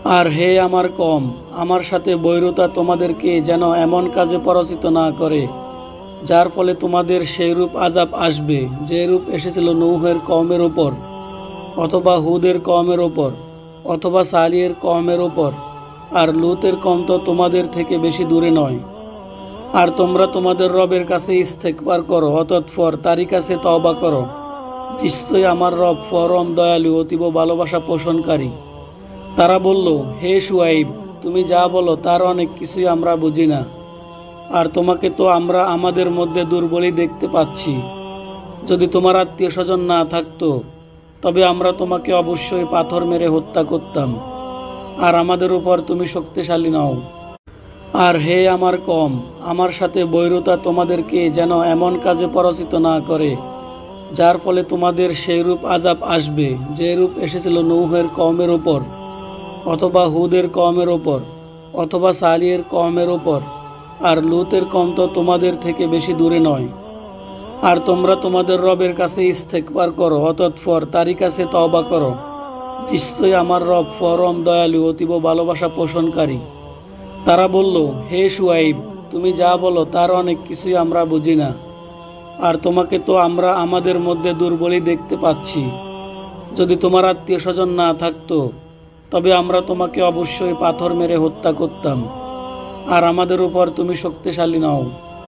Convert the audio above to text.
আর হে আমার কওম, আমার সাথে বৈরতা তোমাদেরকে যেন এমন কাজে পরাজিত না করে যার ফলে তোমাদের সেই রূপ আযাব আসবে যে রূপ এসেছিল নূহের কওমের ওপর, অথবা হুদের কওমের ওপর, অথবা সালিহের কওমের ওপর। আর লূতের কওম তো তোমাদের থেকে বেশি দূরে নয়। আর তোমরা তোমাদের রবের কাছে ইস্তেগফার করো, অতঃপর তারই কাছে তওবা করো। নিশ্চয়ই আমার রব পরম দয়ালু, অতীব ভালোবাসা পোষণকারী। তারা বলল, হে শুআইব, তুমি যা বলো তার অনেক কিছুই আমরা বুঝি না। আর তোমাকে তো আমরা আমাদের মধ্যে দুর্বলই দেখতে পাচ্ছি। যদি তোমার আত্মীয় স্বজন না থাকতো তবে আমরা তোমাকে অবশ্যই পাথর মেরে হত্যা করতাম। আর আমাদের উপর তুমি শক্তিশালী নও। আর হে আমার কওম, আমার সাথে বৈরতা তোমাদেরকে যেন এমন কাজে পরাজিত না করে যার ফলে তোমাদের সেই রূপ আযাব আসবে যে রূপ এসেছিল নূহের কওমের ওপর, অথবা হুদের কওমের ওপর, অথবা সালিহের কওমের ওপর। আর লূতের কওম তো তোমাদের থেকে বেশি দূরে নয়। আর তোমরা তোমাদের রবের কাছে ইস্তেগফার করো, অতঃপর তারই কাছে তওবা করো। নিশ্চয়ই আমার রব পরম দয়ালু, অতীব ভালোবাসা পোষণকারী। তারা বলল, হে শুআইব, তুমি যা বলো তার অনেক কিছুই আমরা বুঝি না। আর তোমাকে তো আমরা আমাদের মধ্যে দুর্বলই দেখতে পাচ্ছি। যদি তোমার আত্মীয় স্বজন না থাকতো তবে আমরা তোমাকে অবশ্যই পাথর মেরে হত্যা করতাম। আর আমাদের উপর তুমি শক্তিশালী নও।